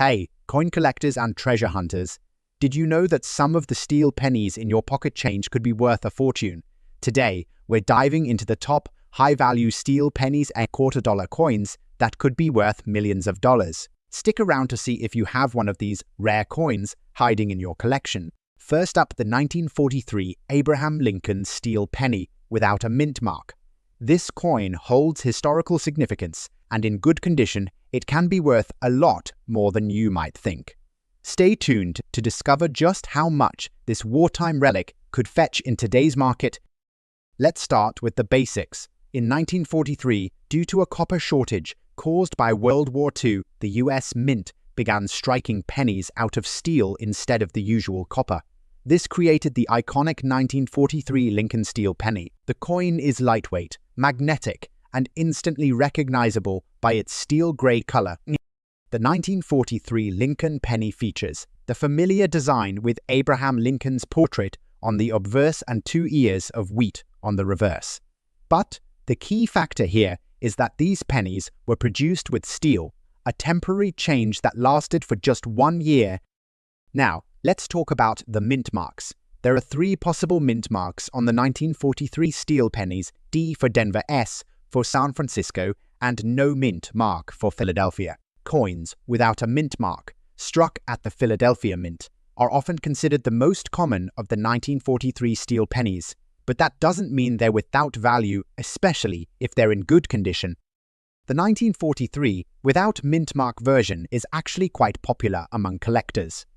Hey, coin collectors and treasure hunters. Did you know that some of the steel pennies in your pocket change could be worth a fortune? Today, we're diving into the top high-value steel pennies and quarter-dollar coins that could be worth millions of dollars. Stick around to see if you have one of these rare coins hiding in your collection. First up, the 1943 Abraham Lincoln steel penny without a mint mark. This coin holds historical significance, and in good condition, it can be worth a lot more than you might think. Stay tuned to discover just how much this wartime relic could fetch in today's market. Let's start with the basics. In 1943, due to a copper shortage caused by World War II, the US Mint began striking pennies out of steel instead of the usual copper. This created the iconic 1943 Lincoln steel penny. The coin is lightweight, magnetic, and instantly recognizable by its steel gray color. The 1943 Lincoln penny features the familiar design with Abraham Lincoln's portrait on the obverse and 2 ears of wheat on the reverse. But the key factor here is that these pennies were produced with steel, a temporary change that lasted for just 1 year. Now, let's talk about the mint marks. There are 3 possible mint marks on the 1943 steel pennies: D for Denver, S for San Francisco, and no mint mark for Philadelphia. Coins without a mint mark, struck at the Philadelphia Mint, are often considered the most common of the 1943 steel pennies, but that doesn't mean they're without value, especially if they're in good condition. The 1943 without mint mark version is actually quite popular among collectors.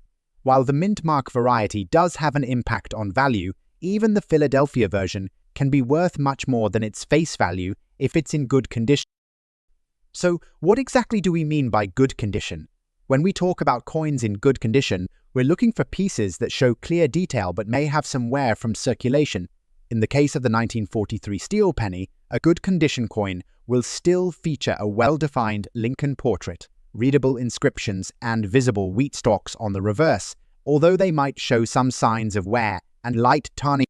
While the mint mark variety does have an impact on value, even the Philadelphia version can be worth much more than its face value if it's in good condition. So, what exactly do we mean by good condition? When we talk about coins in good condition, we're looking for pieces that show clear detail but may have some wear from circulation. In the case of the 1943 steel penny, a good condition coin will still feature a well-defined Lincoln portrait, readable inscriptions, and visible wheat stalks on the reverse, although they might show some signs of wear and light tarnish.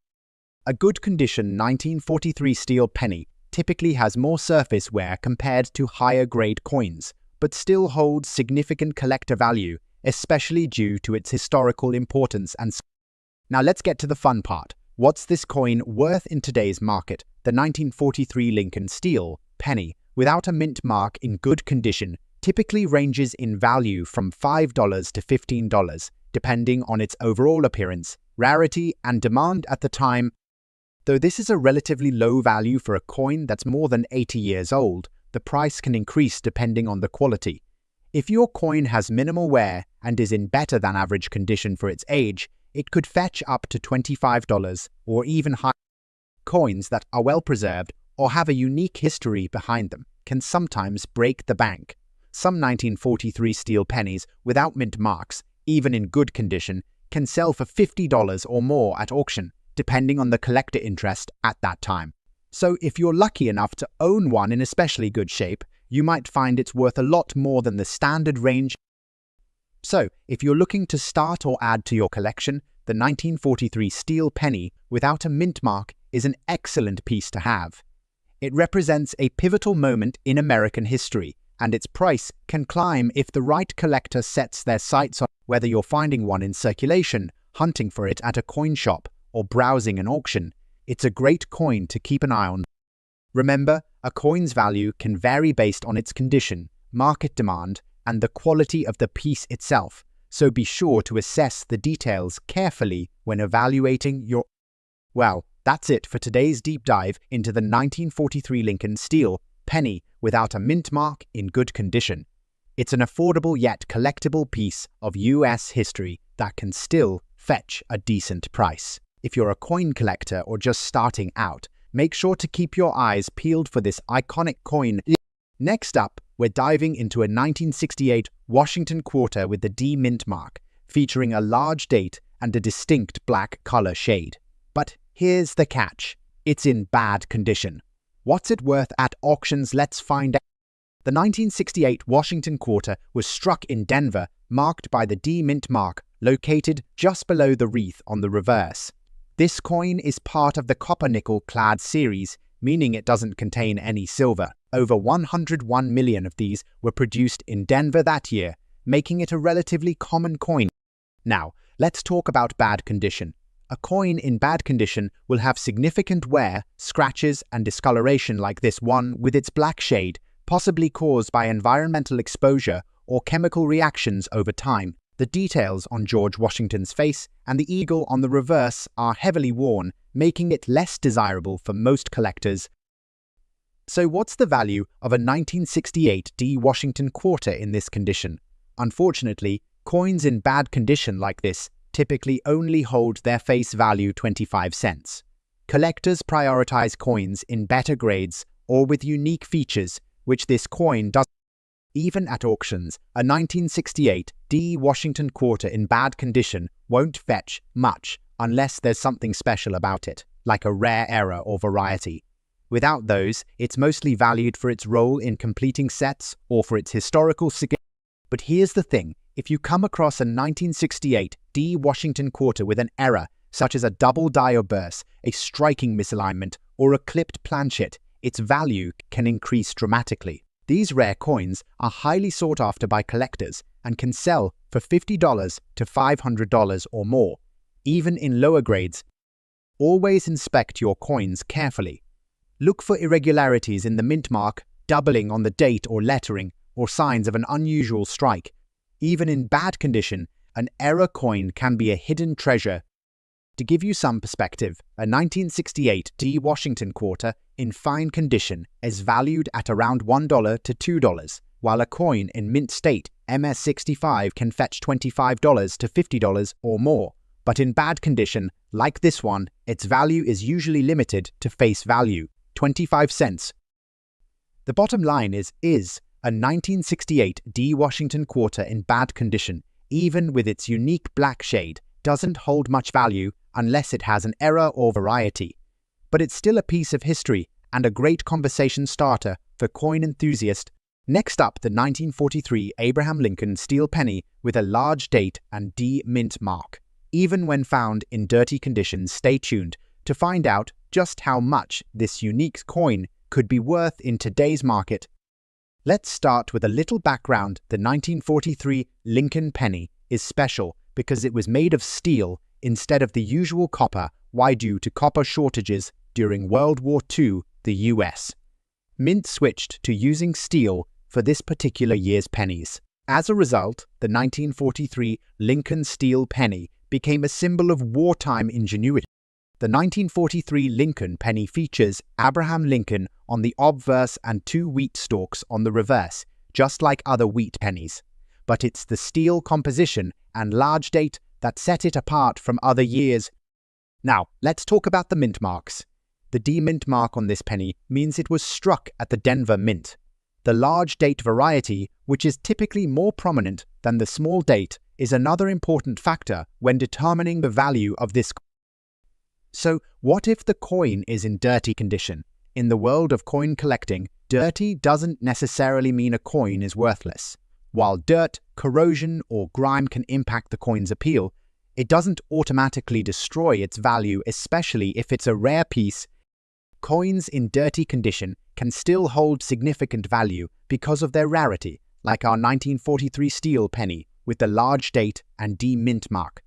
A good condition 1943 steel penny typically has more surface wear compared to higher-grade coins, but still holds significant collector value, especially due to its historical importance and. Now let's get to the fun part. What's this coin worth in today's market? The 1943 Lincoln steel penny without a mint mark in good condition typically ranges in value from $5 to $15, depending on its overall appearance, rarity, and demand at the time. Though this is a relatively low value for a coin that's more than 80 years old, the price can increase depending on the quality. If your coin has minimal wear and is in better than average condition for its age, it could fetch up to $25 or even higher. Coins that are well preserved or have a unique history behind them can sometimes break the bank. Some 1943 steel pennies without mint marks, even in good condition, can sell for $50 or more at auction, depending on the collector interest at that time. So if you're lucky enough to own one in especially good shape, you might find it's worth a lot more than the standard range. So if you're looking to start or add to your collection, the 1943 steel penny without a mint mark is an excellent piece to have. It represents a pivotal moment in American history, and its price can climb if the right collector sets their sights on. Whether you're finding one in circulation, hunting for it at a coin shop, or browsing an auction, it's a great coin to keep an eye on. Remember, a coin's value can vary based on its condition, market demand, and the quality of the piece itself, so be sure to assess the details carefully when evaluating your. Well, that's it for today's deep dive into the 1943 Lincoln steel penny without a mint mark in good condition. It's an affordable yet collectible piece of US history that can still fetch a decent price. If you're a coin collector or just starting out, make sure to keep your eyes peeled for this iconic coin. Next up, we're diving into a 1968 Washington quarter with the D mint mark, featuring a large date and a distinct black color shade. But here's the catch. It's in bad condition. What's it worth at auctions? Let's find out. The 1968 Washington quarter was struck in Denver, marked by the D mint mark, located just below the wreath on the reverse. This coin is part of the copper-nickel clad series, meaning it doesn't contain any silver. Over 101 million of these were produced in Denver that year, making it a relatively common coin. Now, let's talk about bad condition. A coin in bad condition will have significant wear, scratches, and discoloration like this one with its black shade, possibly caused by environmental exposure or chemical reactions over time. The details on George Washington's face and the eagle on the reverse are heavily worn, making it less desirable for most collectors. So what's the value of a 1968 D. Washington quarter in this condition? Unfortunately, coins in bad condition like this typically only hold their face value 25 cents. Collectors prioritize coins in better grades or with unique features, which this coin doesn't. Even at auctions, a 1968 D. Washington quarter in bad condition won't fetch much unless there's something special about it, like a rare error or variety. Without those, it's mostly valued for its role in completing sets or for its historical significance. But here's the thing, if you come across a 1968 D. Washington quarter with an error, such as a double die burst, a striking misalignment, or a clipped planchet, its value can increase dramatically. These rare coins are highly sought after by collectors and can sell for $50 to $500 or more, even in lower grades. Always inspect your coins carefully. Look for irregularities in the mint mark, doubling on the date or lettering, or signs of an unusual strike. Even in bad condition, an error coin can be a hidden treasure. To give you some perspective, a 1968 D. Washington quarter in fine condition is valued at around $1 to $2, while a coin in mint state, MS-65, can fetch $25 to $50 or more. But in bad condition, like this one, its value is usually limited to face value, 25 cents. The bottom line is a 1968 D. Washington quarter in bad condition, even with its unique black shade, doesn't hold much value unless it has an error or variety. But it's still a piece of history and a great conversation starter for coin enthusiasts. Next up, the 1943 Abraham Lincoln steel penny with a large date and D mint mark. Even when found in dirty conditions, stay tuned to find out just how much this unique coin could be worth in today's market. Let's start with a little background. The 1943 Lincoln penny is special because it was made of steel instead of the usual copper. Why? Due to copper shortages during World War II, the US Mint switched to using steel for this particular year's pennies. As a result, the 1943 Lincoln steel penny became a symbol of wartime ingenuity. The 1943 Lincoln penny features Abraham Lincoln on the obverse and 2 wheat stalks on the reverse, just like other wheat pennies. But it's the steel composition and large date that set it apart from other years. Now, let's talk about the mint marks. The D mint mark on this penny means it was struck at the Denver Mint. The large date variety, which is typically more prominent than the small date, is another important factor when determining the value of this. So, what if the coin is in dirty condition? In the world of coin collecting, dirty doesn't necessarily mean a coin is worthless. While dirt, corrosion, or grime can impact the coin's appeal, it doesn't automatically destroy its value, especially if it's a rare piece. Coins in dirty condition can still hold significant value because of their rarity, like our 1943 steel penny with the large date and D mint mark.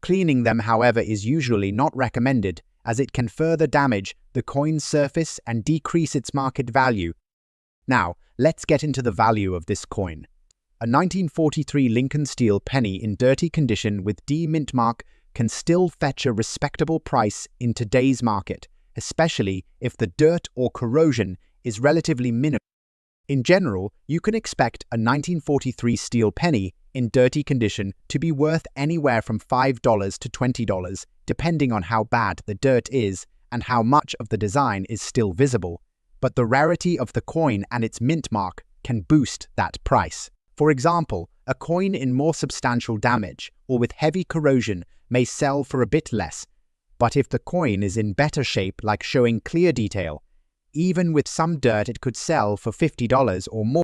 Cleaning them, however, is usually not recommended, as it can further damage the coin's surface and decrease its market value. Now, let's get into the value of this coin. A 1943 Lincoln steel penny in dirty condition with D mint mark can still fetch a respectable price in today's market, especially if the dirt or corrosion is relatively minimal. In general, you can expect a 1943 steel penny in dirty condition to be worth anywhere from $5 to $20, depending on how bad the dirt is and how much of the design is still visible. But the rarity of the coin and its mint mark can boost that price. For example, a coin in more substantial damage or with heavy corrosion may sell for a bit less, but if the coin is in better shape, like showing clear detail, even with some dirt, it could sell for $50 or more.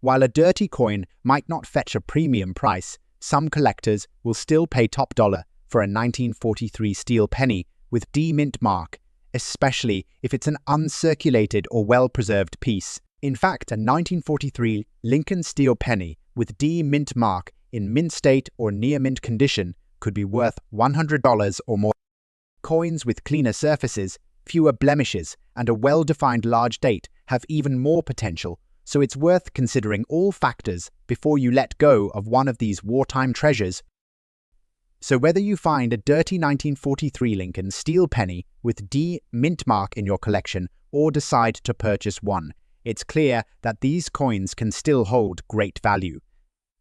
While a dirty coin might not fetch a premium price, some collectors will still pay top dollar for a 1943 steel penny with D mint mark, especially if it's an uncirculated or well-preserved piece. In fact, a 1943 Lincoln steel penny with D mint mark in mint state or near mint condition could be worth $100 or more. Coins with cleaner surfaces, fewer blemishes, and a well-defined large date have even more potential, so it's worth considering all factors before you let go of one of these wartime treasures. So whether you find a dirty 1943 Lincoln steel penny with D mint mark in your collection or decide to purchase one, it's clear that these coins can still hold great value.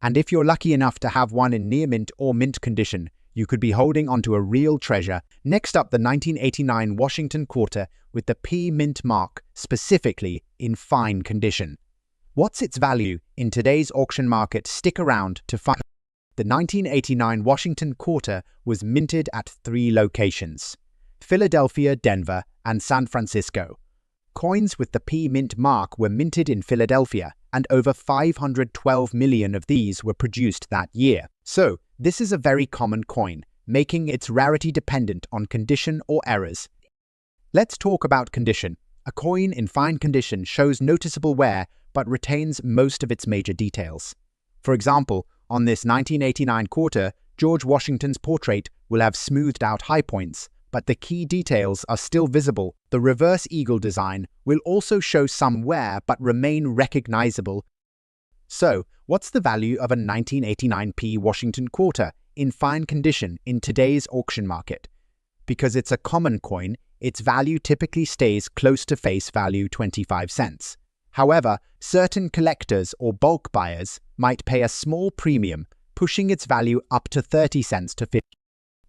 And if you're lucky enough to have one in near mint or mint condition, you could be holding onto a real treasure. Next up, the 1989 Washington quarter with the P mint mark, specifically in fine condition. What's its value in today's auction market? Stick around to find. The 1989 Washington quarter was minted at 3 locations: Philadelphia, Denver, and San Francisco. Coins with the P mint mark were minted in Philadelphia, and over 512 million of these were produced that year. So, this is a very common coin, making its rarity dependent on condition or errors. Let's talk about condition. A coin in fine condition shows noticeable wear but retains most of its major details. For example, on this 1989 quarter, George Washington's portrait will have smoothed out high points, but the key details are still visible. The reverse eagle design will also show some wear but remain recognizable. So, what's the value of a 1989 P Washington quarter in fine condition in today's auction market? Because it's a common coin, its value typically stays close to face value 25 cents. However, certain collectors or bulk buyers might pay a small premium, pushing its value up to 30 cents to 50.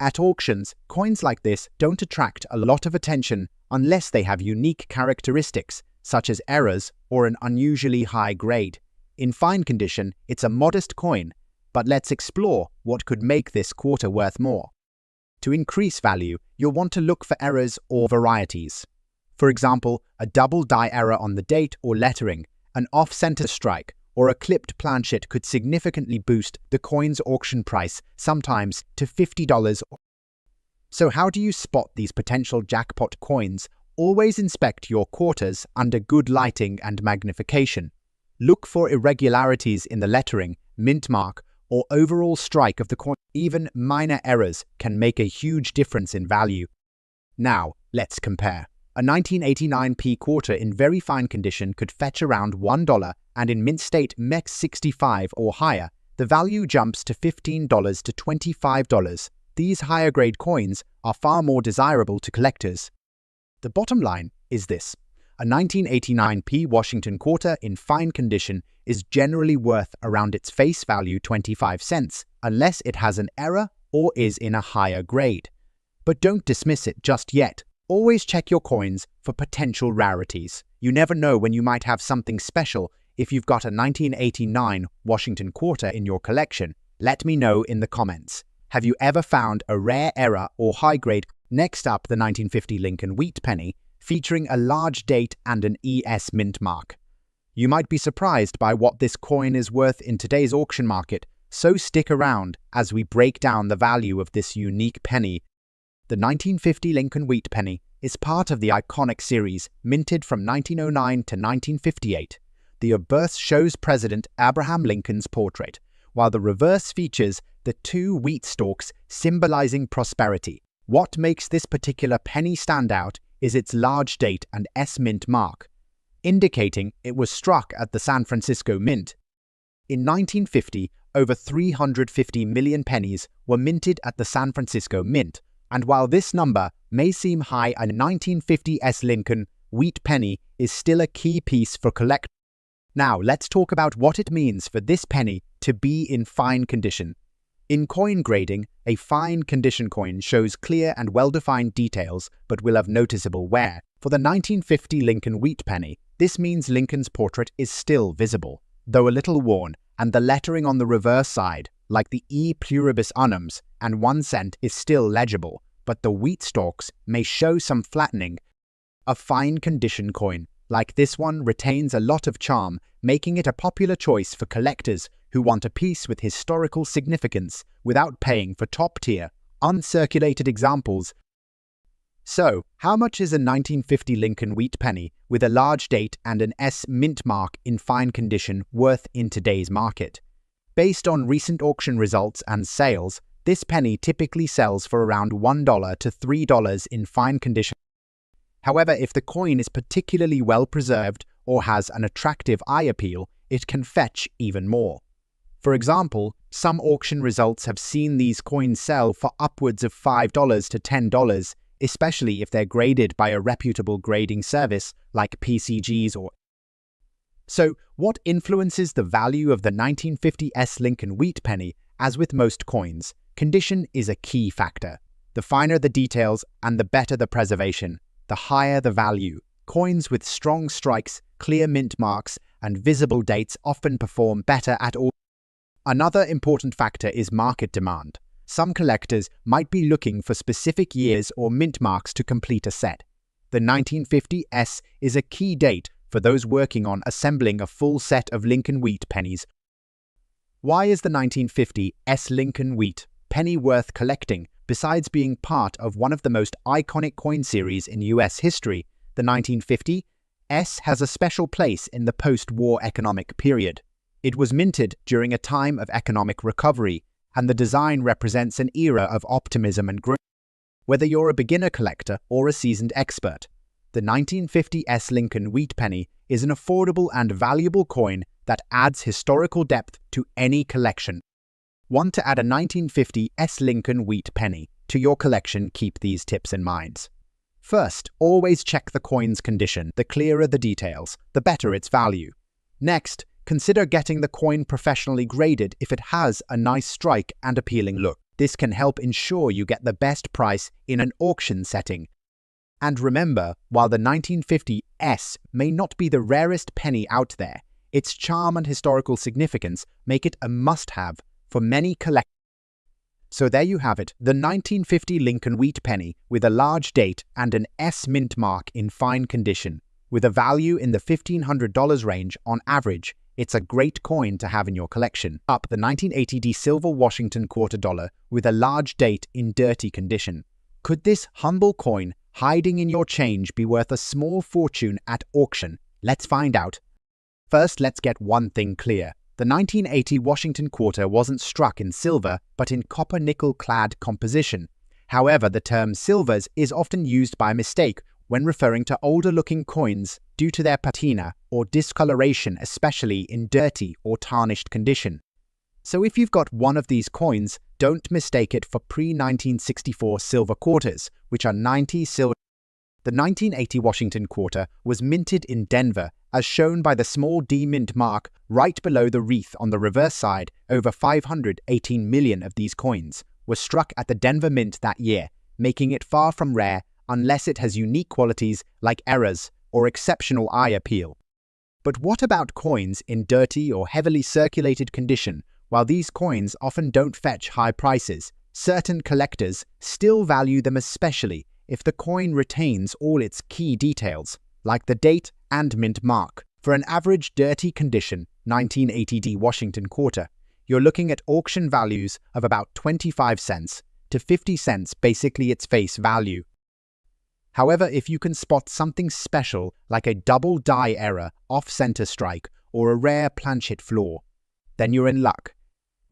At auctions, coins like this don't attract a lot of attention unless they have unique characteristics, such as errors or an unusually high grade. In fine condition, it's a modest coin, but let's explore what could make this quarter worth more. To increase value, you'll want to look for errors or varieties. For example, a double die error on the date or lettering, an off-center strike, or a clipped planchet could significantly boost the coin's auction price, sometimes to $50. So how do you spot these potential jackpot coins? Always inspect your quarters under good lighting and magnification. Look for irregularities in the lettering, mint mark, or overall strike of the coin. Even minor errors can make a huge difference in value. Now, let's compare. A 1989 P quarter in very fine condition could fetch around $1, and in mint state MEX 65 or higher, the value jumps to $15 to $25. These higher grade coins are far more desirable to collectors. The bottom line is this: a 1989 P Washington quarter in fine condition is generally worth around its face value 25 cents, unless it has an error or is in a higher grade. But don't dismiss it just yet. Always check your coins for potential rarities. You never know when you might have something special. If you've got a 1989 Washington quarter in your collection, let me know in the comments. Have you ever found a rare error or high grade? Next up, the 1950 Lincoln wheat penny, featuring a large date and an ES mint mark. You might be surprised by what this coin is worth in today's auction market, so stick around as we break down the value of this unique penny. The 1950 Lincoln wheat penny is part of the iconic series minted from 1909 to 1958. The obverse shows President Abraham Lincoln's portrait, while the reverse features the 2 wheat stalks symbolizing prosperity. What makes this particular penny stand out is its large date and S mint mark, indicating it was struck at the San Francisco Mint. In 1950, over 350 million pennies were minted at the San Francisco Mint, and while this number may seem high, a 1950 S Lincoln wheat penny is still a key piece for collectors. Now, let's talk about what it means for this penny to be in fine condition. In coin grading, a fine condition coin shows clear and well-defined details but will have noticeable wear. For the 1950 Lincoln wheat penny, this means Lincoln's portrait is still visible, though a little worn, and the lettering on the reverse side, like the E pluribus unums and 1 cent, is still legible, but the wheat stalks may show some flattening. A fine condition coin like this one retains a lot of charm, making it a popular choice for collectors who want a piece with historical significance without paying for top-tier, uncirculated examples. So, how much is a 1950 Lincoln wheat penny with a large date and an S mint mark in fine condition worth in today's market? Based on recent auction results and sales, this penny typically sells for around $1 to $3 in fine condition. However, if the coin is particularly well preserved or has an attractive eye appeal, it can fetch even more. For example, some auction results have seen these coins sell for upwards of $5 to $10, especially if they're graded by a reputable grading service like PCGs or. So, what influences the value of the 1950 Lincoln wheat penny? As with most coins, condition is a key factor. The finer the details and the better the preservation, the higher the value. Coins with strong strikes, clear mint marks, and visible dates often perform better at all. Another important factor is market demand. Some collectors might be looking for specific years or mint marks to complete a set. The 1950 is a key date for those working on assembling a full set of Lincoln wheat pennies. Why is the 1950 Lincoln wheat penny worth collecting? Besides being part of one of the most iconic coin series in US history, the 1950 has a special place in the post-war economic period. It was minted during a time of economic recovery, and the design represents an era of optimism and growth. Whether you're a beginner collector or a seasoned expert, the 1950 Lincoln wheat penny is an affordable and valuable coin that adds historical depth to any collection. Want to add a 1950 Lincoln wheat penny to your collection? Keep these tips in mind. First, always check the coin's condition. The clearer the details, the better its value. Next, consider getting the coin professionally graded if it has a nice strike and appealing look. This can help ensure you get the best price in an auction setting. And remember, while the 1950 may not be the rarest penny out there, its charm and historical significance make it a must-have for many collectors. So there you have it, the 1950 Lincoln wheat penny with a large date and an mint mark in fine condition. With a value in the $1,500 range on average, it's a great coin to have in your collection. Up the 1980 silver Washington quarter dollar with a large date in dirty condition. Could this humble coin hiding in your change be worth a small fortune at auction? Let's find out. First, let's get one thing clear. The 1980 Washington quarter wasn't struck in silver, but in copper-nickel clad composition. However, the term silvers is often used by mistake when referring to older-looking coins due to their patina or discoloration, especially in dirty or tarnished condition. So if you've got one of these coins, don't mistake it for pre-1964 silver quarters, which are 90 silver. The 1980 Washington quarter was minted in Denver, as shown by the small D mint mark right below the wreath on the reverse side. Over 518 million of these coins were struck at the Denver Mint that year, making it far from rare unless it has unique qualities like errors or exceptional eye appeal. But what about coins in dirty or heavily circulated condition? While these coins often don't fetch high prices, certain collectors still value them, especially if the coin retains all its key details, like the date and mint mark. For an average dirty condition 1980 Washington quarter, you're looking at auction values of about 25 cents to 50 cents, basically its face value. However, if you can spot something special like a double die error, off-center strike, or a rare planchet flaw, then you're in luck.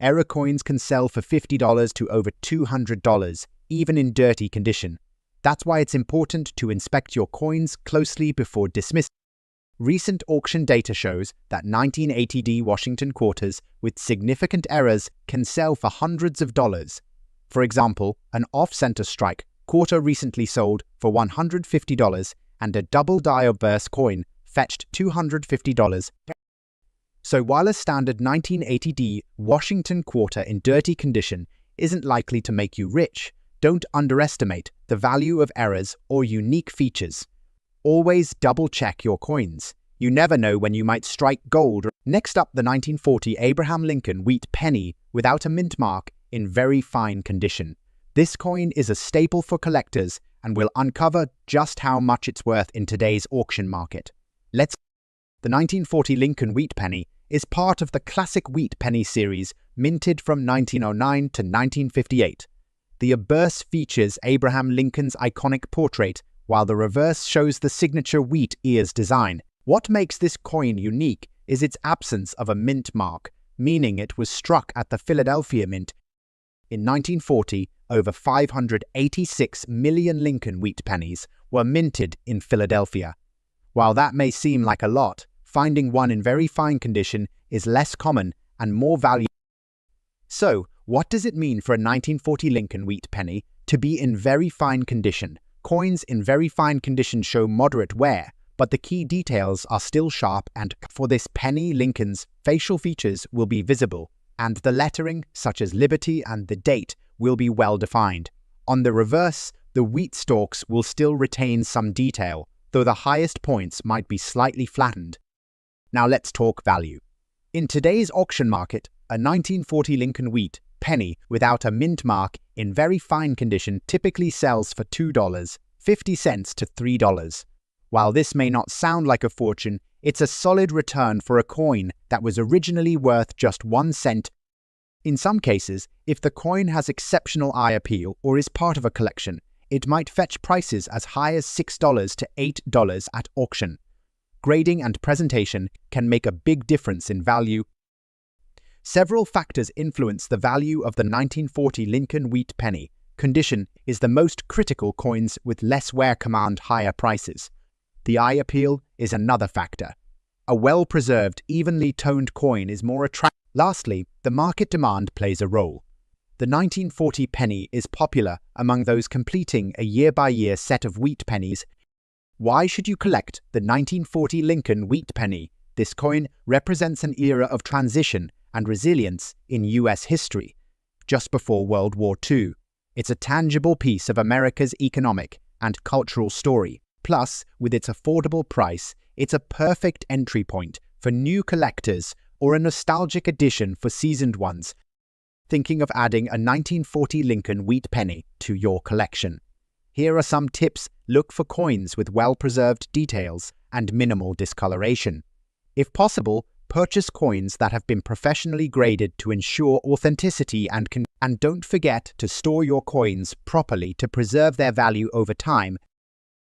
Error coins can sell for $50 to over $200, even in dirty condition. That's why it's important to inspect your coins closely before dismissing. Recent auction data shows that 1980 Washington quarters with significant errors can sell for hundreds of dollars. For example, an off-center strike quarter recently sold for $150, and a double die obverse coin fetched $250. So while a standard 1980 Washington quarter in dirty condition isn't likely to make you rich, don't underestimate the value of errors or unique features. Always double-check your coins. You never know when you might strike gold. Next up, the 1940 Abraham Lincoln wheat penny without a mint mark in very fine condition. This coin is a staple for collectors and will uncover just how much it's worth in today's auction market. The 1940 Lincoln wheat penny is part of the classic wheat penny series minted from 1909 to 1958. The obverse features Abraham Lincoln's iconic portrait, while the reverse shows the signature wheat ears design. What makes this coin unique is its absence of a mint mark. meaning it was struck at the Philadelphia Mint. In 1940, over 586 million Lincoln wheat pennies were minted in Philadelphia. While that may seem like a lot, finding one in very fine condition is less common and more valuable. So, what does it mean for a 1940 Lincoln wheat penny to be in very fine condition? Coins in very fine condition show moderate wear, but the key details are still sharp, and for this penny, Lincoln's facial features will be visible, and the lettering, such as Liberty and the date, will be well defined. On the reverse, the wheat stalks will still retain some detail, though the highest points might be slightly flattened. Now let's talk value. In today's auction market, a 1940 Lincoln wheat penny without a mint mark in very fine condition typically sells for $2.50 to $3. While this may not sound like a fortune, it's a solid return for a coin that was originally worth just 1 cent. In some cases, if the coin has exceptional eye appeal or is part of a collection, it might fetch prices as high as $6 to $8 at auction. Grading and presentation can make a big difference in value. Several factors influence the value of the 1940 Lincoln wheat penny. Condition is the most critical. Coins with less wear command higher prices. The eye appeal is another factor. A well-preserved, evenly toned coin is more attractive. Lastly, the market demand plays a role. The 1940 penny is popular among those completing a year-by-year set of wheat pennies. Why should you collect the 1940 Lincoln wheat penny? This coin represents an era of transition and resilience in U.S. history, just before World War II. It's a tangible piece of America's economic and cultural story. Plus, with its affordable price, it's a perfect entry point for new collectors or a nostalgic addition for seasoned ones thinking of adding a 1940 Lincoln wheat penny to your collection. Here are some tips. Look for coins with well-preserved details and minimal discoloration. If possible, purchase coins that have been professionally graded to ensure authenticity, and don't forget to store your coins properly to preserve their value over time.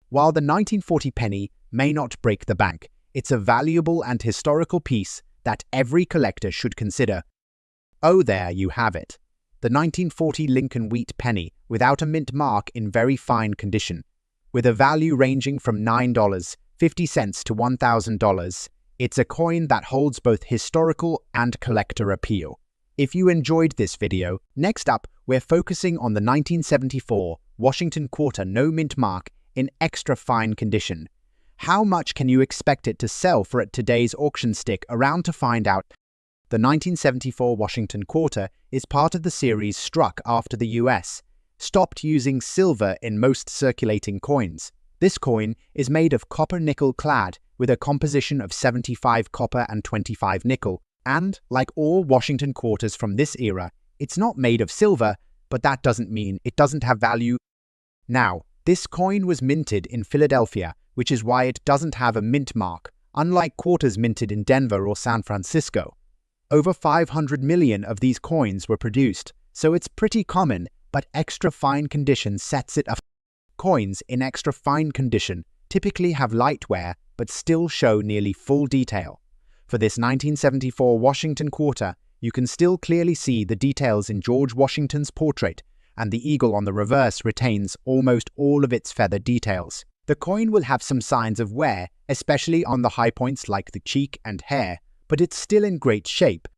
While the 1940 penny may not break the bank, it's a valuable and historical piece that every collector should consider. Oh, there you have it. The 1940 Lincoln wheat penny without a mint mark in very fine condition. With a value ranging from $9.50 to $1,000, it's a coin that holds both historical and collector appeal. If you enjoyed this video, next up, we're focusing on the 1974 Washington Quarter no mint mark in extra fine condition. How much can you expect it to sell for at today's auction? Stick around to find out. The 1974 Washington Quarter is part of the series struck after the US stopped using silver in most circulating coins. This coin is made of copper nickel clad with a composition of 75 copper and 25 nickel, and, like all Washington Quarters from this era, it's not made of silver, but that doesn't mean it doesn't have value. Now, this coin was minted in Philadelphia, which is why it doesn't have a mint mark, unlike quarters minted in Denver or San Francisco. Over 500 million of these coins were produced, so it's pretty common, but extra fine condition sets it apart. Coins in extra fine condition typically have light wear, but still show nearly full detail. For this 1974 Washington Quarter, you can still clearly see the details in George Washington's portrait, and the eagle on the reverse retains almost all of its feather details. The coin will have some signs of wear, especially on the high points like the cheek and hair, but it's still in great shape.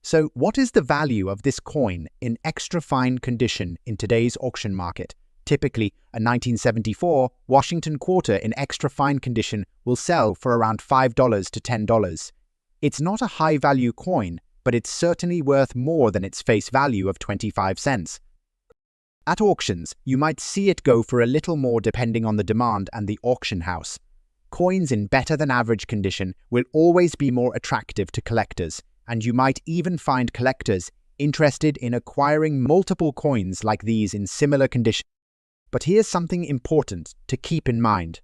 So, what is the value of this coin in extra fine condition in today's auction market? Typically, a 1974 Washington Quarter in extra fine condition will sell for around $5 to $10. It's not a high-value coin, but it's certainly worth more than its face value of 25 cents. At auctions, you might see it go for a little more depending on the demand and the auction house. Coins in better than average condition will always be more attractive to collectors, and you might even find collectors interested in acquiring multiple coins like these in similar condition. But here's something important to keep in mind.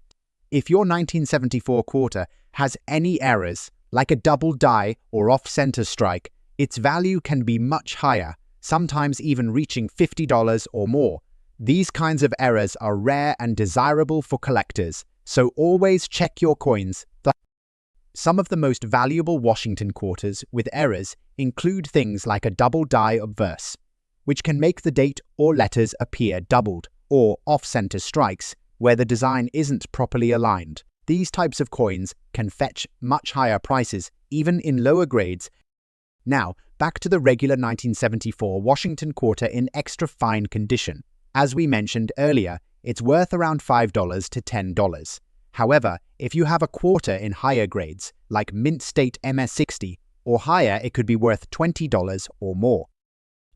If your 1974 quarter has any errors, like a double die or off-center strike, its value can be much higher, sometimes even reaching $50 or more. These kinds of errors are rare and desirable for collectors, so always check your coins. Some of the most valuable Washington quarters with errors include things like a double die obverse, which can make the date or letters appear doubled, or off-center strikes, where the design isn't properly aligned. These types of coins can fetch much higher prices, even in lower grades. Now, back to the regular 1974 Washington quarter in extra fine condition. As we mentioned earlier, it's worth around $5 to $10. However, if you have a quarter in higher grades, like Mint State MS60, or higher, it could be worth $20 or more.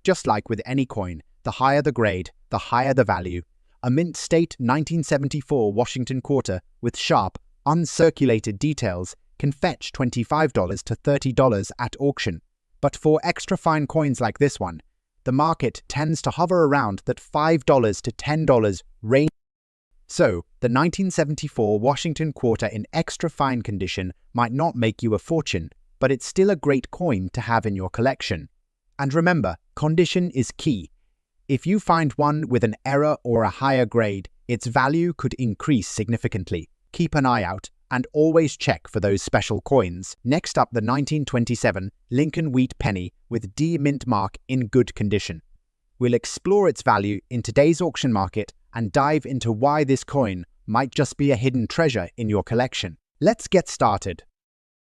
Just like with any coin, the higher the grade, the higher the value. A Mint State 1974 Washington quarter with sharp, uncirculated details can fetch $25 to $30 at auction. But for extra fine coins like this one, the market tends to hover around that $5 to $10 range. So, the 1974 Washington quarter in extra fine condition might not make you a fortune, but it's still a great coin to have in your collection. And remember, condition is key. If you find one with an error or a higher grade, its value could increase significantly. Keep an eye out and always check for those special coins. Next up, the 1927 Lincoln Wheat Penny with D mint mark in good condition. We'll explore its value in today's auction market and dive into why this coin might just be a hidden treasure in your collection. Let's get started.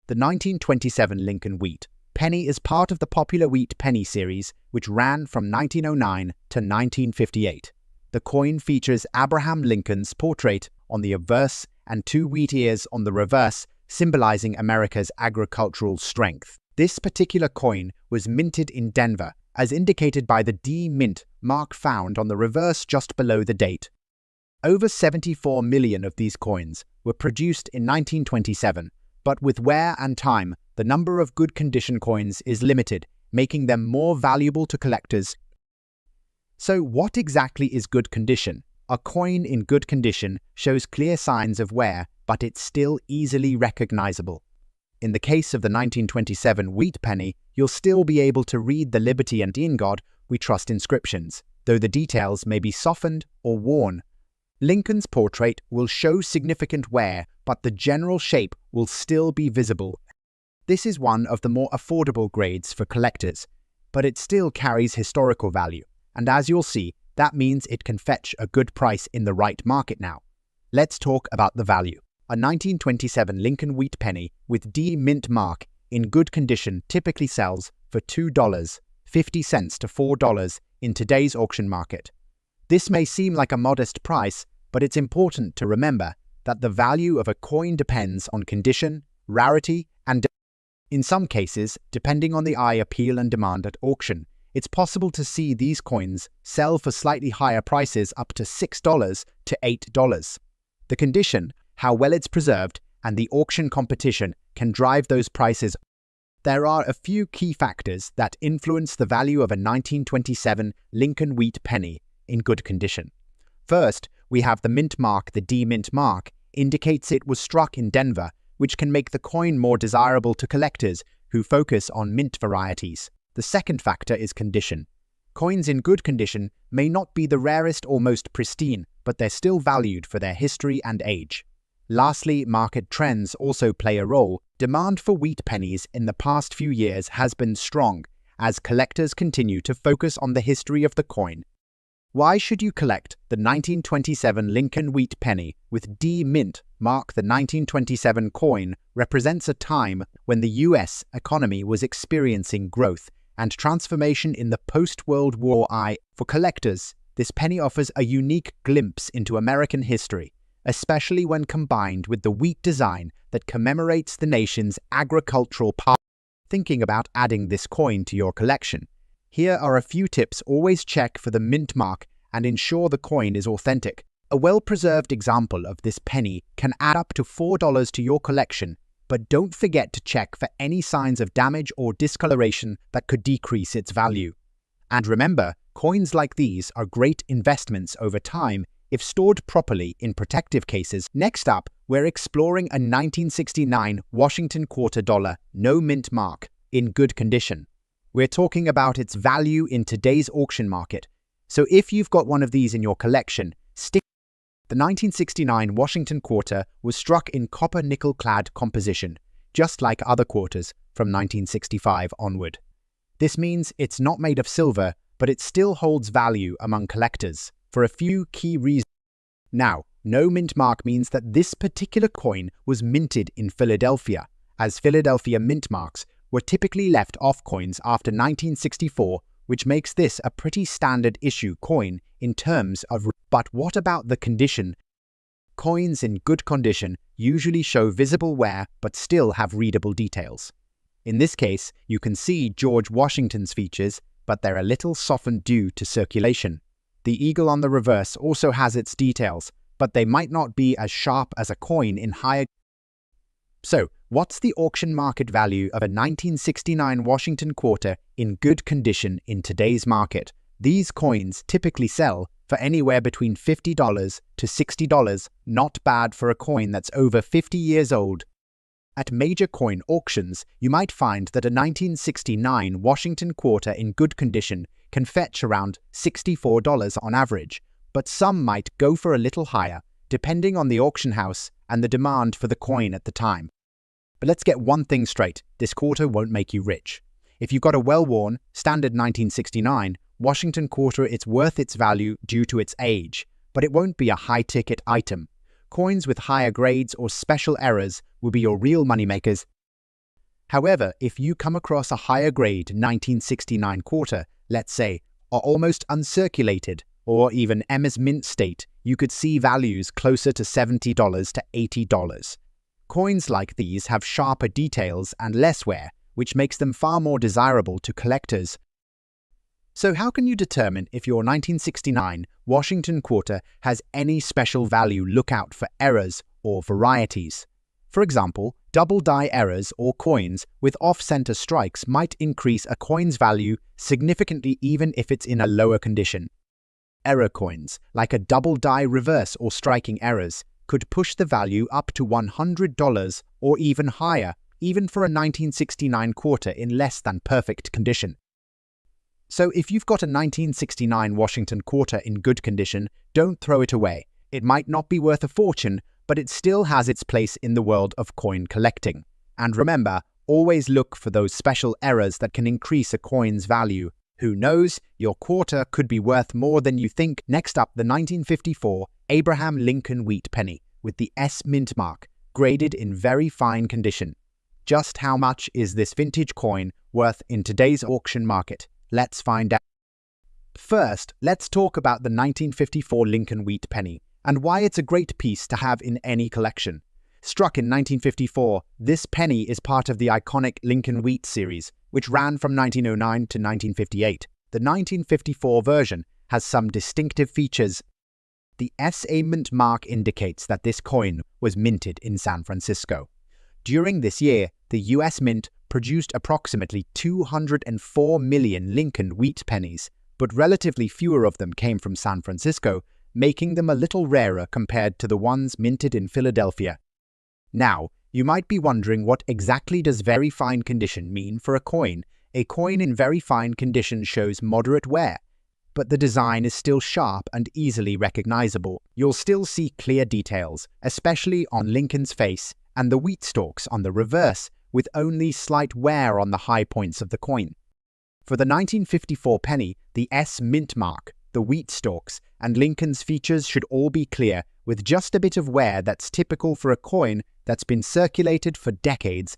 The 1927 Lincoln Wheat Penny is part of the popular Wheat Penny series, which ran from 1909 to 1958. The coin features Abraham Lincoln's portrait on the obverse and two wheat ears on the reverse, symbolizing America's agricultural strength. This particular coin was minted in Denver, as indicated by the D mint mark found on the reverse just below the date. Over 74 million of these coins were produced in 1927, but with wear and time, the number of good condition coins is limited, making them more valuable to collectors. So what exactly is good condition? A coin in good condition shows clear signs of wear, but it's still easily recognizable. In the case of the 1927 Wheat Penny, you'll still be able to read the Liberty and In God We Trust inscriptions, though the details may be softened or worn. Lincoln's portrait will show significant wear, but the general shape will still be visible. This is one of the more affordable grades for collectors, but it still carries historical value, and as you'll see, that means it can fetch a good price in the right market now. Let's talk about the value. A 1927 Lincoln Wheat Penny with D mint mark in good condition typically sells for $2.50 to $4 in today's auction market. This may seem like a modest price, but it's important to remember that the value of a coin depends on condition, rarity, and in some cases, depending on the eye appeal and demand at auction, it's possible to see these coins sell for slightly higher prices up to $6 to $8. The condition, how well it's preserved, and the auction competition can drive those prices. There are a few key factors that influence the value of a 1927 Lincoln Wheat Penny in good condition. First, we have the mint mark. The D mint mark indicates it was struck in Denver, which can make the coin more desirable to collectors who focus on mint varieties. The second factor is condition. Coins in good condition may not be the rarest or most pristine, but they're still valued for their history and age. Lastly, market trends also play a role. Demand for wheat pennies in the past few years has been strong, as collectors continue to focus on the history of the coin. Why should you collect the 1927 Lincoln Wheat Penny with D mint mark? The 1927 coin represents a time when the U.S. economy was experiencing growth and transformation in the post-World War I. For collectors, this penny offers a unique glimpse into American history, especially when combined with the wheat design that commemorates the nation's agricultural power. Thinking about adding this coin to your collection? Here are a few tips. Always check for the mint mark and ensure the coin is authentic. A well-preserved example of this penny can add up to $4 to your collection, but don't forget to check for any signs of damage or discoloration that could decrease its value. And remember, coins like these are great investments over time if stored properly in protective cases. Next up, we're exploring a 1969 Washington quarter dollar no mint mark in good condition. We're talking about its value in today's auction market. So if you've got one of these in your collection, stick. The 1969 Washington quarter was struck in copper nickel-clad composition, just like other quarters from 1965 onward. This means it's not made of silver, but it still holds value among collectors for a few key reasons. Now, no mint mark means that this particular coin was minted in Philadelphia, as Philadelphia mint marks were typically left off coins after 1964, which makes this a pretty standard issue coin in terms of. But what about the condition? Coins in good condition usually show visible wear but still have readable details. In this case, you can see George Washington's features, but they're a little softened due to circulation. The eagle on the reverse also has its details, but they might not be as sharp as a coin in higher. So, what's the auction market value of a 1969 Washington quarter in good condition in today's market? These coins typically sell for anywhere between $50 to $60, not bad for a coin that's over 50 years old. At major coin auctions, you might find that a 1969 Washington quarter in good condition can fetch around $64 on average, but some might go for a little higher, depending on the auction house and the demand for the coin at the time. But let's get one thing straight, this quarter won't make you rich. If you've got a well-worn, standard 1969 Washington quarter, it's worth its value due to its age, but it won't be a high-ticket item. Coins with higher grades or special errors will be your real moneymakers. However, if you come across a higher-grade 1969 quarter, let's say, are almost uncirculated, or even Emma's mint state, you could see values closer to $70 to $80. Coins like these have sharper details and less wear, which makes them far more desirable to collectors. So how can you determine if your 1969 Washington quarter has any special value? Look out for errors or varieties. For example, double die errors or coins with off-center strikes might increase a coin's value significantly even if it's in a lower condition. Error coins, like a double die reverse or striking errors, could push the value up to $100 or even higher, even for a 1969 quarter in less than perfect condition. So if you've got a 1969 Washington quarter in good condition, don't throw it away. It might not be worth a fortune, but it still has its place in the world of coin collecting. And remember, always look for those special errors that can increase a coin's value. Who knows, your quarter could be worth more than you think. Next up, the 1954 Abraham Lincoln wheat penny with the S mint mark, graded in very fine condition. Just how much is this vintage coin worth in today's auction market? Let's find out. First, let's talk about the 1954 Lincoln wheat penny and why it's a great piece to have in any collection. Struck in 1954, this penny is part of the iconic Lincoln wheat series, which ran from 1909 to 1958. The 1954 version has some distinctive features. The SA mint mark indicates that this coin was minted in San Francisco. During this year, the US Mint produced approximately 204 million Lincoln wheat pennies, but relatively fewer of them came from San Francisco, making them a little rarer compared to the ones minted in Philadelphia. Now, you might be wondering, what exactly does very fine condition mean for a coin? A coin in very fine condition shows moderate wear, but the design is still sharp and easily recognizable. You'll still see clear details, especially on Lincoln's face and the wheat stalks on the reverse, with only slight wear on the high points of the coin. For the 1954 penny, the S mint mark, the wheat stalks, and Lincoln's features should all be clear, with just a bit of wear that's typical for a coin that's been circulated for decades.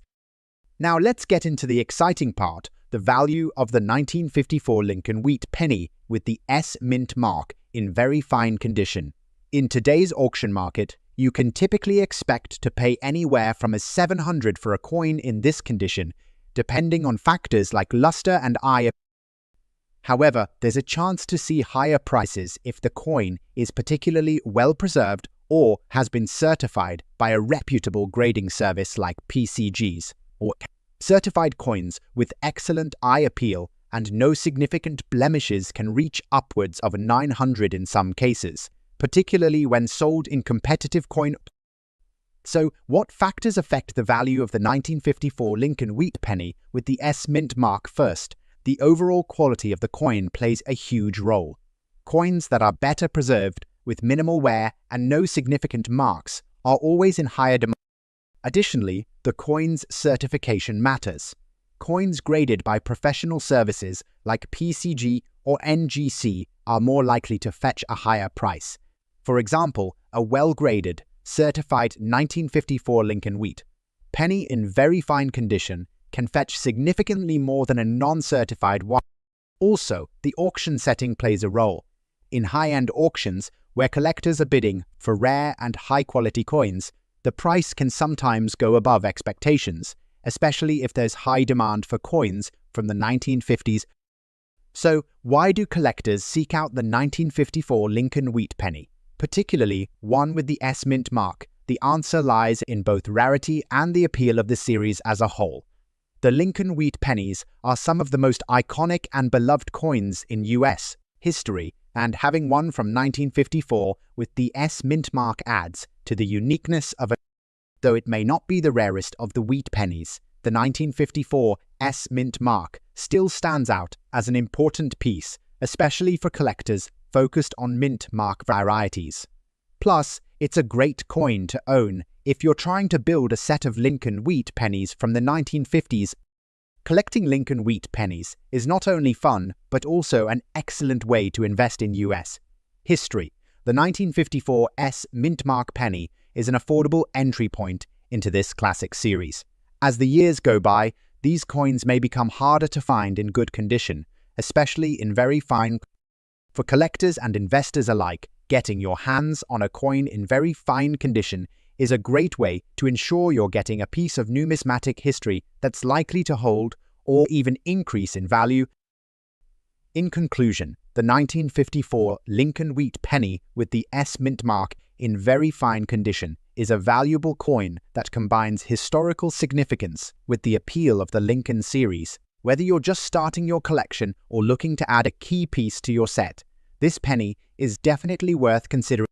Now let's get into the exciting part, the value of the 1954 Lincoln wheat penny with the S mint mark in very fine condition. In today's auction market, you can typically expect to pay anywhere from $700 for a coin in this condition, depending on factors like luster and eye. However, there's a chance to see higher prices if the coin is particularly well preserved or has been certified by a reputable grading service like PCGs. Or certified coins with excellent eye appeal and no significant blemishes can reach upwards of $900 in some cases, particularly when sold in competitive coin. So, what factors affect the value of the 1954 Lincoln wheat penny with the S mint mark? First, the overall quality of the coin plays a huge role. Coins that are better preserved, with minimal wear and no significant marks, are always in higher demand. Additionally, the coin's certification matters. Coins graded by professional services like PCG or NGC are more likely to fetch a higher price. For example, a well-graded, certified 1954 Lincoln Wheat penny in very fine condition can fetch significantly more than a non-certified one. Also, the auction setting plays a role. In high-end auctions, where collectors are bidding for rare and high-quality coins, the price can sometimes go above expectations, especially if there's high demand for coins from the 1950s. So, why do collectors seek out the 1954 Lincoln Wheat penny, particularly one with the S mint mark? The answer lies in both rarity and the appeal of the series as a whole. The Lincoln Wheat pennies are some of the most iconic and beloved coins in US history, and having one from 1954 with the S mint mark adds to the uniqueness of it. Though it may not be the rarest of the wheat pennies, the 1954 S mint mark still stands out as an important piece, especially for collectors focused on mint mark varieties. Plus, it's a great coin to own if you're trying to build a set of Lincoln Wheat pennies from the 1950s. Collecting Lincoln Wheat pennies is not only fun, but also an excellent way to invest in US history. The 1954 S mint mark penny is an affordable entry point into this classic series. As the years go by, these coins may become harder to find in good condition, especially in very fine. For collectors and investors alike, getting your hands on a coin in very fine condition is a great way to ensure you're getting a piece of numismatic history that's likely to hold or even increase in value. In conclusion, the 1954 Lincoln Wheat penny with the S mint mark in very fine condition is a valuable coin that combines historical significance with the appeal of the Lincoln series. Whether you're just starting your collection or looking to add a key piece to your set, this penny is definitely worth considering.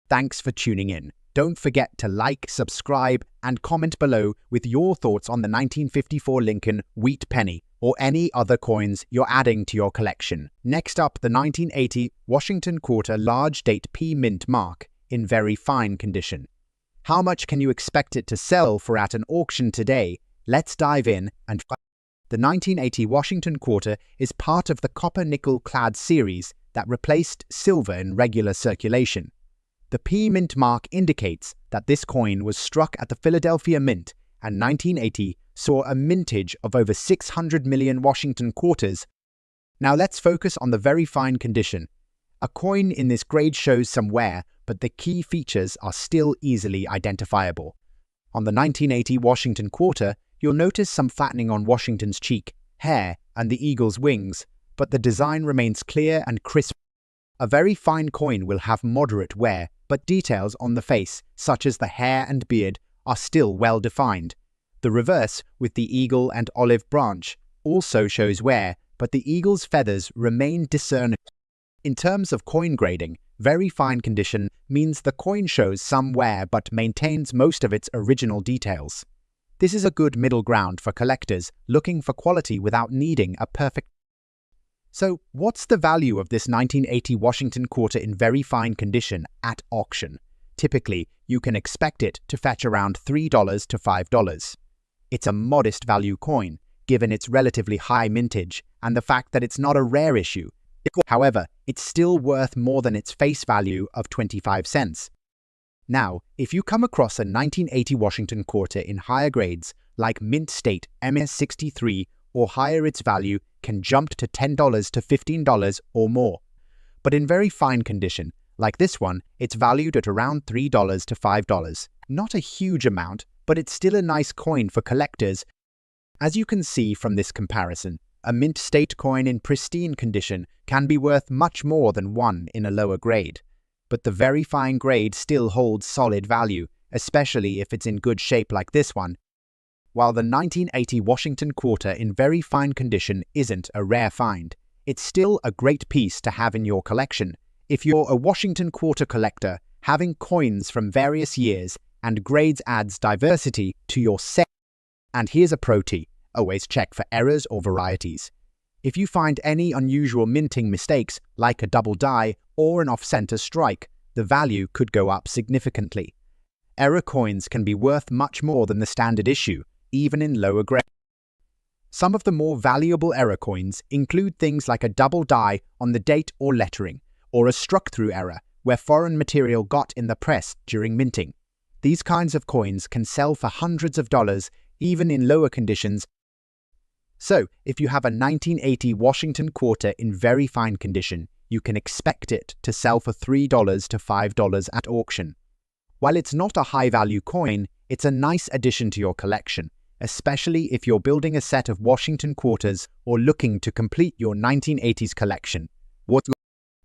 Thanks for tuning in. Don't forget to like, subscribe, and comment below with your thoughts on the 1954 Lincoln Wheat penny or any other coins you're adding to your collection. Next up, the 1980 Washington Quarter Large Date P mint mark in very fine condition. How much can you expect it to sell for at an auction today? Let's dive in and find. The 1980 Washington Quarter is part of the copper-nickel clad series that replaced silver in regular circulation. The P mint mark indicates that this coin was struck at the Philadelphia Mint, and 1980 saw a mintage of over 600 million Washington quarters. Now let's focus on the very fine condition. A coin in this grade shows some wear, but the key features are still easily identifiable. On the 1980 Washington Quarter, you'll notice some flattening on Washington's cheek, hair, and the eagle's wings, but the design remains clear and crisp. A very fine coin will have moderate wear, but details on the face, such as the hair and beard, are still well defined. The reverse, with the eagle and olive branch, also shows wear, but the eagle's feathers remain discernible. In terms of coin grading, very fine condition means the coin shows some wear but maintains most of its original details. This is a good middle ground for collectors looking for quality without needing a perfect. So, what's the value of this 1980 Washington Quarter in very fine condition at auction? Typically, you can expect it to fetch around $3 to $5. It's a modest value coin, given its relatively high mintage and the fact that it's not a rare issue. However, it's still worth more than its face value of 25 cents. Now, if you come across a 1980 Washington Quarter in higher grades, like Mint State MS63 or higher, its value can jump to $10 to $15 or more. But in very fine condition, like this one, it's valued at around $3 to $5. Not a huge amount, but it's still a nice coin for collectors. As you can see from this comparison, a Mint State coin in pristine condition can be worth much more than one in a lower grade. But the very fine grade still holds solid value, especially if it's in good shape like this one. While the 1980 Washington Quarter in very fine condition isn't a rare find, it's still a great piece to have in your collection. If you're a Washington Quarter collector, having coins from various years and grades adds diversity to your set. And here's a pro tip: always check for errors or varieties. If you find any unusual minting mistakes, like a double die or an off-center strike, the value could go up significantly. Era coins can be worth much more than the standard issue, even in lower grade. Some of the more valuable era coins include things like a double die on the date or lettering, or a struck-through era, where foreign material got in the press during minting. These kinds of coins can sell for hundreds of dollars, even in lower conditions. So, if you have a 1980 Washington quarter in very fine condition, you can expect it to sell for $3 to $5 at auction. While it's not a high-value coin, it's a nice addition to your collection, especially if you're building a set of Washington quarters or looking to complete your 1980s collection.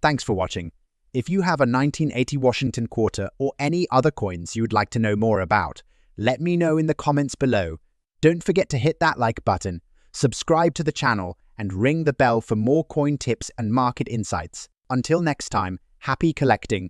Thanks for watching. If you have a 1980 Washington quarter or any other coins you'd like to know more about, let me know in the comments below. Don't forget to hit that like button, subscribe to the channel, and ring the bell for more coin tips and market insights. Until next time, happy collecting.